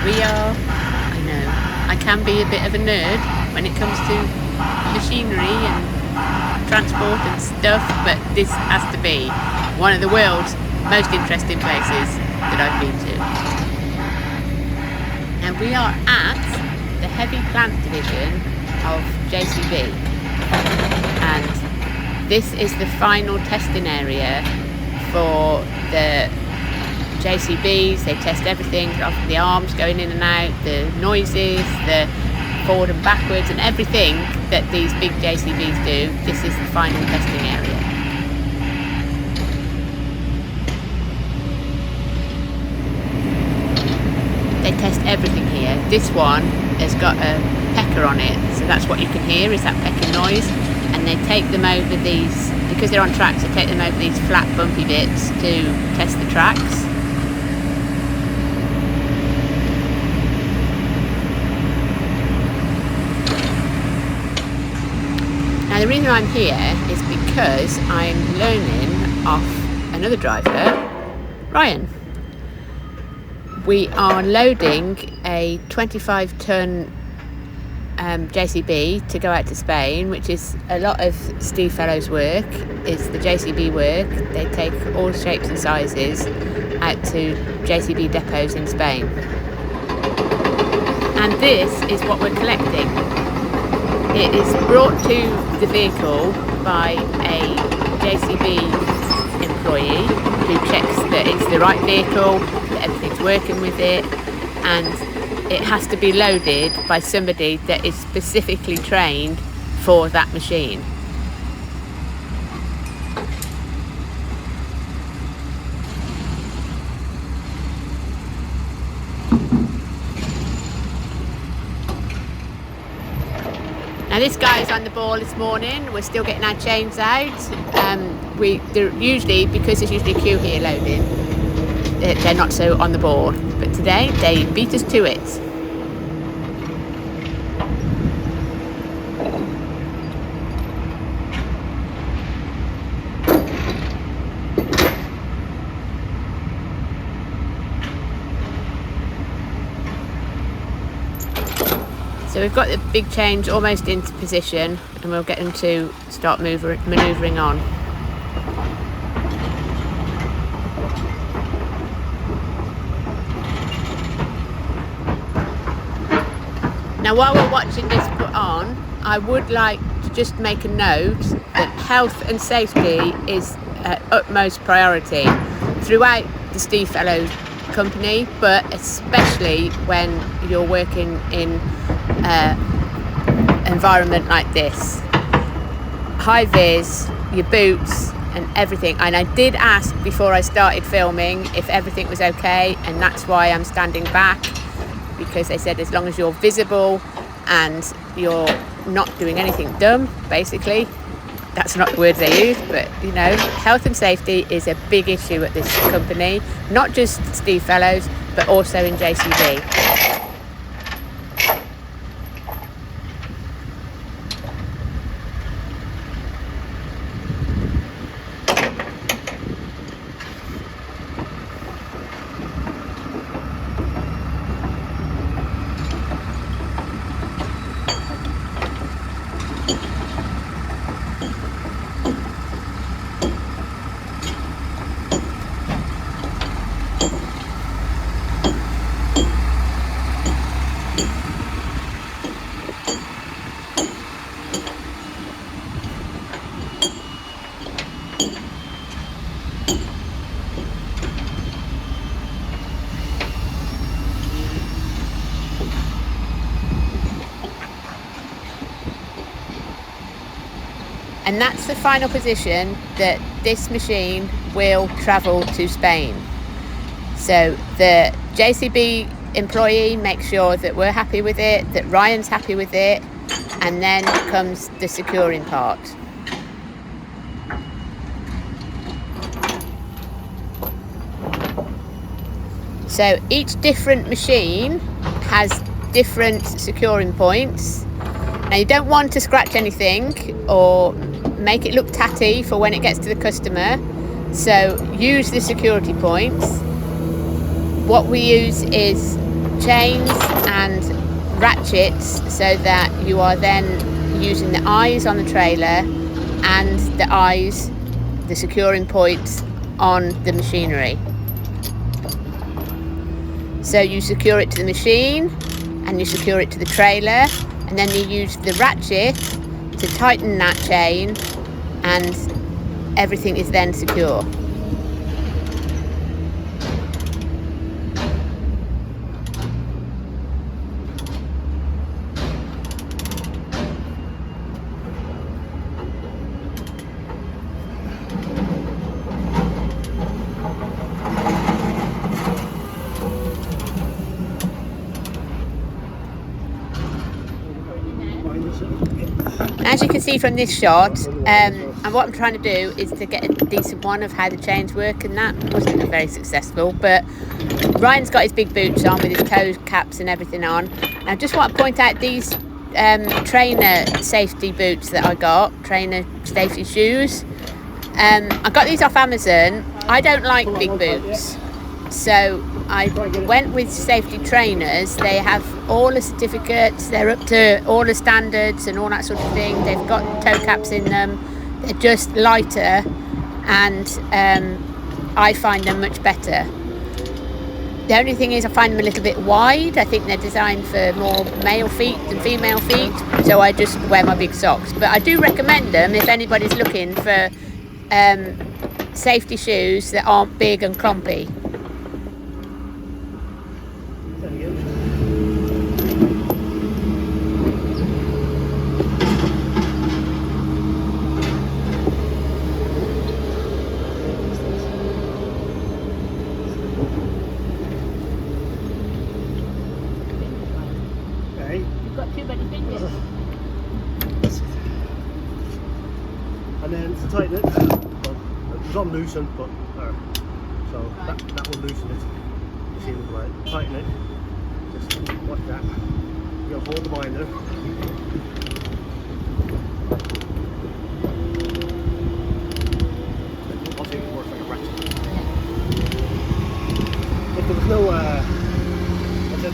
I know, I can be a bit of a nerd when it comes to machinery and transport and stuff, but this has to be one of the world's most interesting places that I've been to. And we are at the heavy plant division of JCB, and this is the final testing area for the JCBs. They test everything off the arms going in and out, the noises, the forward and backwards, and everything that these big JCBs do. This is the final testing area. They test everything here. This one has got a pecker on it, so that's what you can hear, is that pecking noise. And they take them over these, because they're on tracks, they take them over these flat bumpy bits to test the tracks. Now the reason I'm here is because I'm learning off another driver, Ryan. We are loading a 25-ton JCB to go out to Spain, which is a lot of Steve Fellow's work. It's the JCB work. They take all shapes and sizes out to JCB depots in Spain. And this is what we're collecting. It is brought to the vehicle by a JCB employee who checks that it's the right vehicle, that everything's working with it, and it has to be loaded by somebody that is specifically trained for that machine. Now this guy's on the ball this morning. We're still getting our chains out. Usually, because there's usually a queue here loading, they're not so on the ball. But today they beat us to it. So we've got the big chains almost into position, and we'll get them to start manoeuvring on. Now while we're watching this put on, I would like to just make a note that health and safety is utmost priority throughout the Steve Fellow company, but especially when you're working in environment like this. High vis, your boots and everything. And I did ask before I started filming if everything was okay, and that's why I'm standing back, because they said as long as you're visible and you're not doing anything dumb, basically. That's not the words they use, but you know, health and safety is a big issue at this company, not just Steve Fellows, but also in JCB. And that's the final position that this machine will travel to Spain. So the JCB employee makes sure that we're happy with it, that Ryan's happy with it, and then comes the securing part. So each different machine has different securing points. Now you don't want to scratch anything or make it look tatty for when it gets to the customer, so use the security points. What we use is chains and ratchets so that you are then using the eyes on the trailer and the securing points on the machinery. So you secure it to the machine and you secure it to the trailer, and then you use the ratchet to tighten that chain, and everything is then secure. As you can see from this shot, and what I'm trying to do is to get a decent one of how the chains work, and that wasn't very successful. But Ryan's got his big boots on with his toe caps and everything on. And I just want to point out these trainer safety boots that I got, trainer safety shoes. I got these off Amazon. I don't like big boots, so I went with safety trainers. They have all the certificates, they're up to all the standards and all that sort of thing. They've got toe caps in them, they're just lighter, and I find them much better. The only thing is I find them a little bit wide. I think they're designed for more male feet than female feet, so I just wear my big socks. But I do recommend them if anybody's looking for safety shoes that aren't big and clumpy. You've got too many fingers. And then to tighten it, it's not loosened, but so that will loosen it. You see the way. Tighten it, just like that. You'll hold the binder. Obviously it works like a ratchet. If there was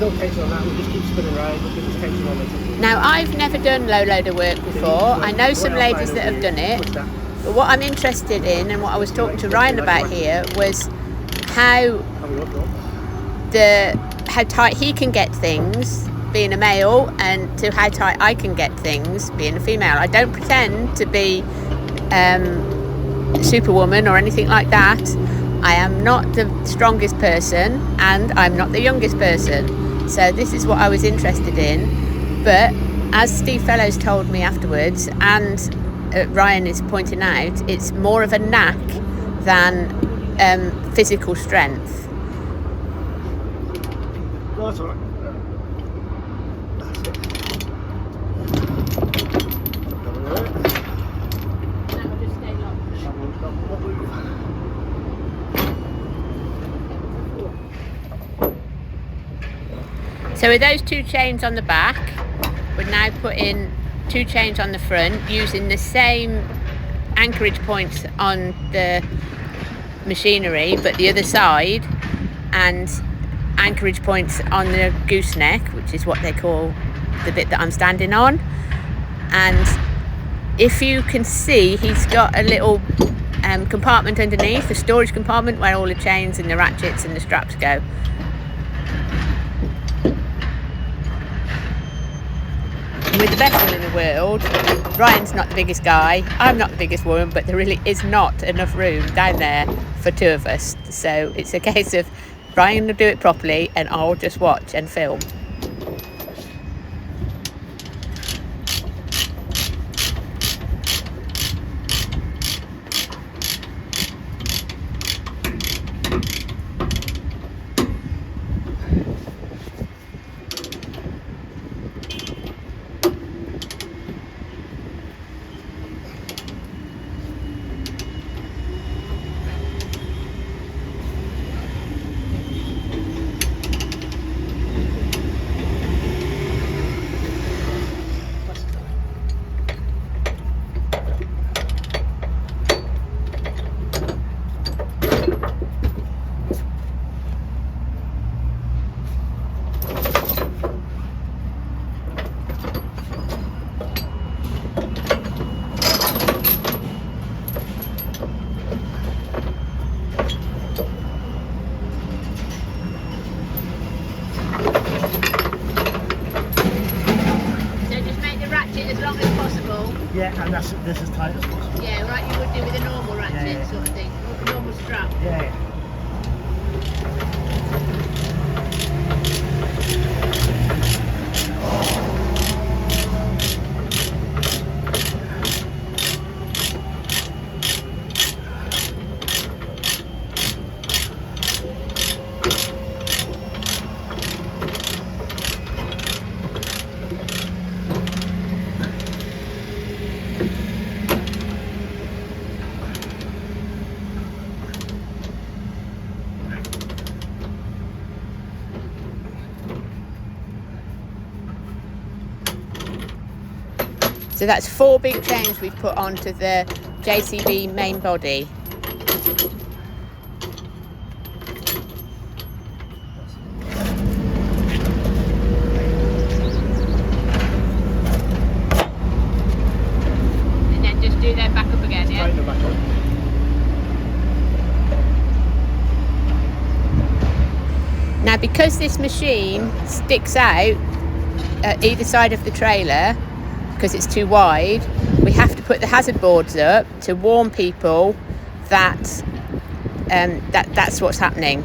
no tension on that, we'll just keep spinning around, we'll give this tension on it. Now, I've never done low loader work before. I know some ladies that have done it, but what I'm interested in, and what I was talking to Ryan about here, was how tight he can get things being a male, and to how tight I can get things being a female. I don't pretend to be Superwoman or anything like that. I am not the strongest person, and I'm not the youngest person. So this is what I was interested in. But as Steve Fellows told me afterwards, and Ryan is pointing out, it's more of a knack than physical strength. No, that's all right. That's it. That will just stay locked. So with those two chains on the back, we're now putting two chains on the front using the same anchorage points on the machinery, but the other side, and anchorage points on the gooseneck, which is what they call the bit that I'm standing on. And if you can see, he's got a little compartment underneath, a storage compartment where all the chains and the ratchets and the straps go. With the best will in the world, Ryan's not the biggest guy, I'm not the biggest woman, but there really is not enough room down there for two of us. So it's a case of Ryan will do it properly and I'll just watch and film. So just make the ratchet as long as possible. Yeah, and this as tight as possible. Yeah, like you would do with a normal ratchet sort of thing, or a normal strap. Yeah. So that's 4 big chains we've put onto the JCB main body. And then just do them back up again, yeah? Tighten them back up. Now, because this machine sticks out at either side of the trailer, because it's too wide, we have to put the hazard boards up to warn people that that's what's happening.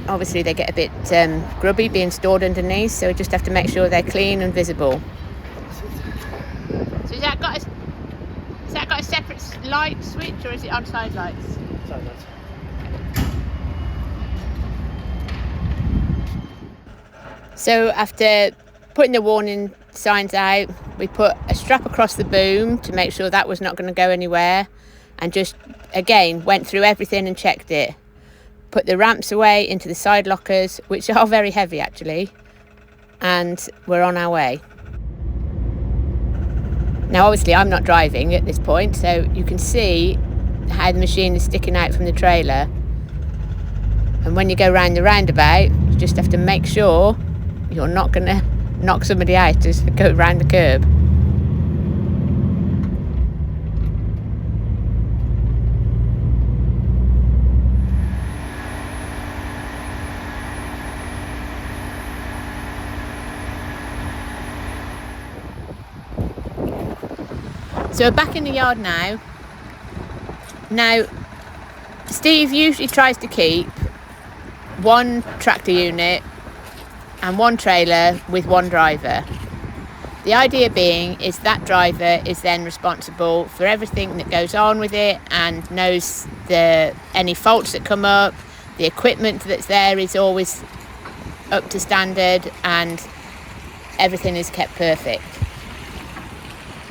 Obviously they get a bit grubby being stored underneath, so we just have to make sure they're clean and visible. So has that got a separate light switch, or is it on side lights? Side lights. So after putting the warning signs out, we put a strap across the boom to make sure that was not going to go anywhere, and just again went through everything and checked it. Put the ramps away into the side lockers, which are very heavy actually, and we're on our way. Now obviously I'm not driving at this point, so you can see how the machine is sticking out from the trailer, and when you go round the roundabout you just have to make sure you're not going to knock somebody out as you go round the curb. So we're back in the yard now. Now, Steve usually tries to keep one tractor unit and one trailer with one driver. The idea being is that driver is then responsible for everything that goes on with it and knows any faults that come up. The equipment that's there is always up to standard and everything is kept perfect.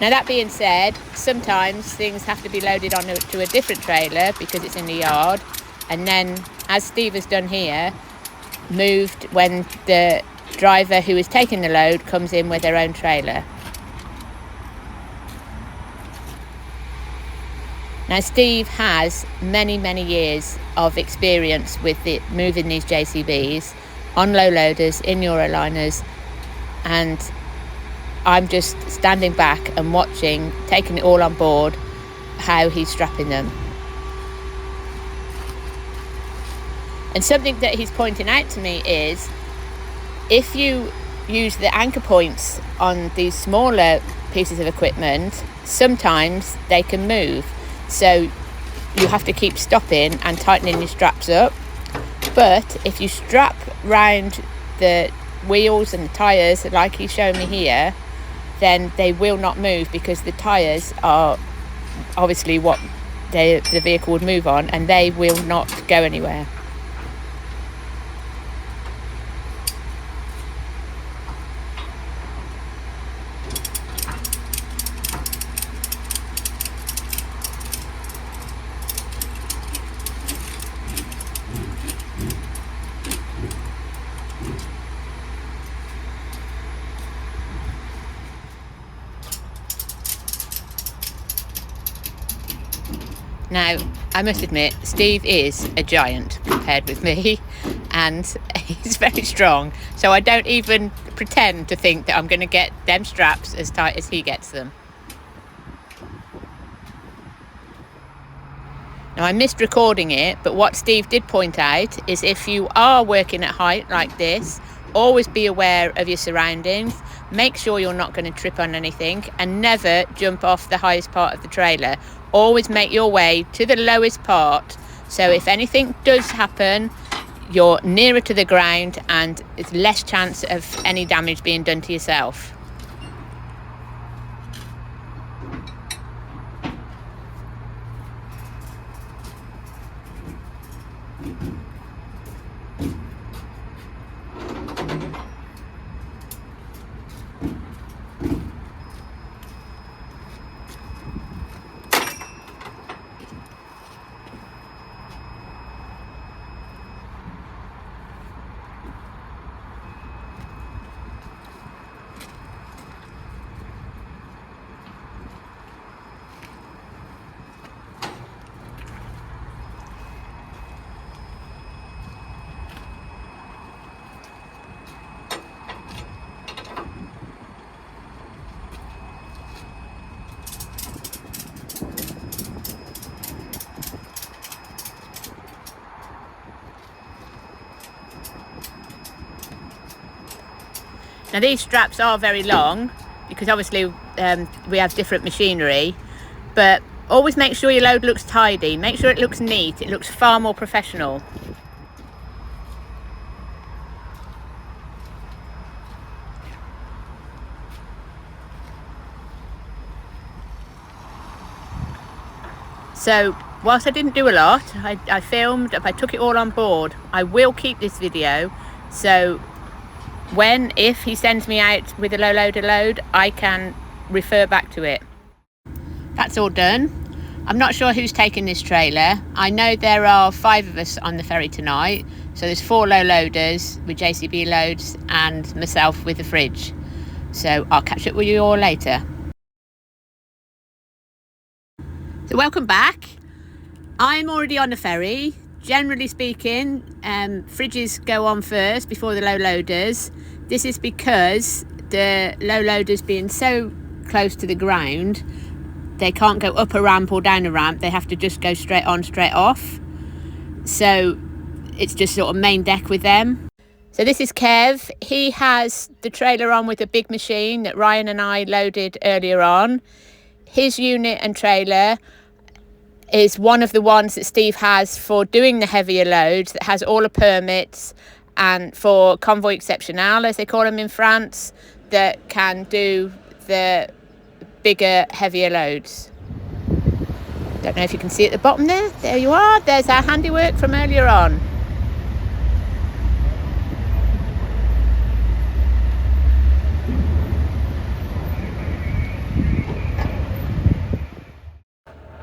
Now that being said, sometimes things have to be loaded onto a different trailer because it's in the yard, and then, as Steve has done here, moved when the driver who is taking the load comes in with their own trailer. Now Steve has many years of experience with moving these JCBs on low loaders, in Euroliners, and I'm just standing back and watching, taking it all on board, how he's strapping them. And something that he's pointing out to me is, if you use the anchor points on these smaller pieces of equipment, sometimes they can move. So you have to keep stopping and tightening your straps up. But if you strap round the wheels and the tyres, like he's showing me here, then they will not move, because the tyres are obviously what the vehicle would move on, and they will not go anywhere. Now, I must admit, Steve is a giant compared with me, and he's very strong, so I don't even pretend to think that I'm going to get them straps as tight as he gets them. Now, I missed recording it, but what Steve did point out is if you are working at height like this, always be aware of your surroundings. Make sure you're not going to trip on anything, and never jump off the highest part of the trailer. Always make your way to the lowest part, so if anything does happen, you're nearer to the ground and it's less chance of any damage being done to yourself. Now, these straps are very long because obviously we have different machinery, but always make sure your load looks tidy. Make sure it looks neat. It looks far more professional. So whilst I didn't do a lot, I filmed, I took it all on board. I will keep this video, so if he sends me out with a low loader load, I can refer back to it. That's all done. I'm not sure who's taking this trailer. I know there are 5 of us on the ferry tonight, so there's 4 low loaders with JCB loads and myself with the fridge. So I'll catch up with you all later. So welcome back. I'm already on the ferry. Generally speaking, fridges go on first before the low loaders. This is because the low loaders being so close to the ground, they can't go up a ramp or down a ramp. They have to just go straight on, straight off. So it's just sort of main deck with them. So this is Kev. He has the trailer on with a big machine that Ryan and I loaded earlier on. His unit and trailer is one of the ones that Steve has for doing the heavier loads, that has all the permits and for convoy exceptional, as they call them in France, that can do the bigger, heavier loads. Don't know if you can see at the bottom there. There you are. There's our handiwork from earlier on.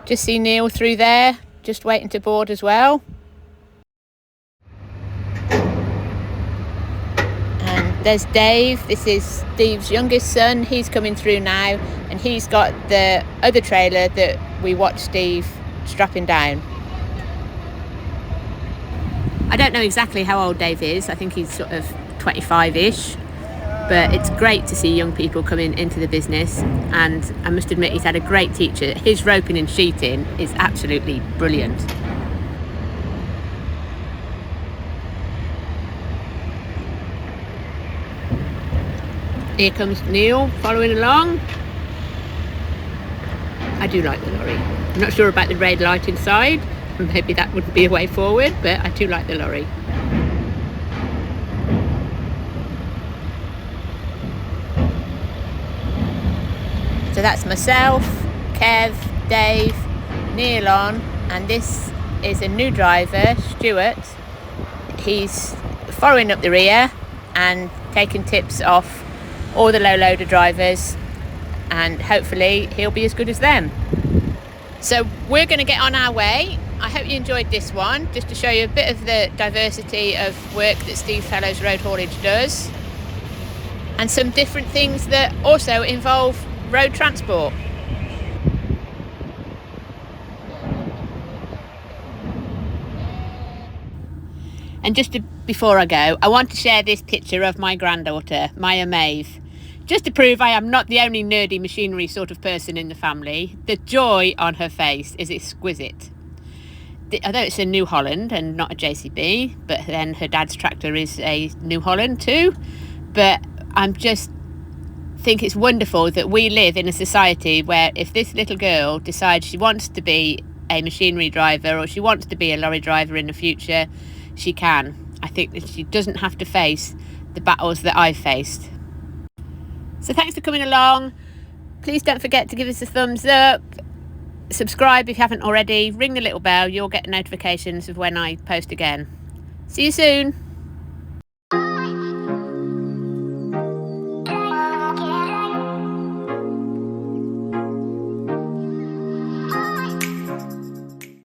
Just see Neil through there, just waiting to board as well. And there's Dave. This is Steve's youngest son. He's coming through now, and he's got the other trailer that we watched Steve strapping down. I don't know exactly how old Dave is. I think he's sort of 25-ish. But it's great to see young people coming into the business, and I must admit he's had a great teacher. His roping and sheeting is absolutely brilliant. Here comes Neil following along. I do like the lorry. I'm not sure about the red light inside. Maybe that wouldn't be a way forward, but I do like the lorry. So that's myself, Kev, Dave, Neil on, and this is a new driver, Stuart. He's following up the rear and taking tips off all the low loader drivers, and hopefully he'll be as good as them. So we're going to get on our way. I hope you enjoyed this one, just to show you a bit of the diversity of work that Steve Fellowes Road Haulage does, and some different things that also involve road transport. And before I go, I want to share this picture of my granddaughter, Maya Maeve, just to prove I am not the only nerdy machinery sort of person in the family. The joy on her face is exquisite. although it's a New Holland and not a JCB, but then her dad's tractor is a New Holland too. But I'm just think it's wonderful that we live in a society where if this little girl decides she wants to be a machinery driver or she wants to be a lorry driver in the future, she can. I think that she doesn't have to face the battles that I've faced. So thanks for coming along. Please don't forget to give us a thumbs up. Subscribe if you haven't already. Ring the little bell. You'll get notifications of when I post again. See you soon.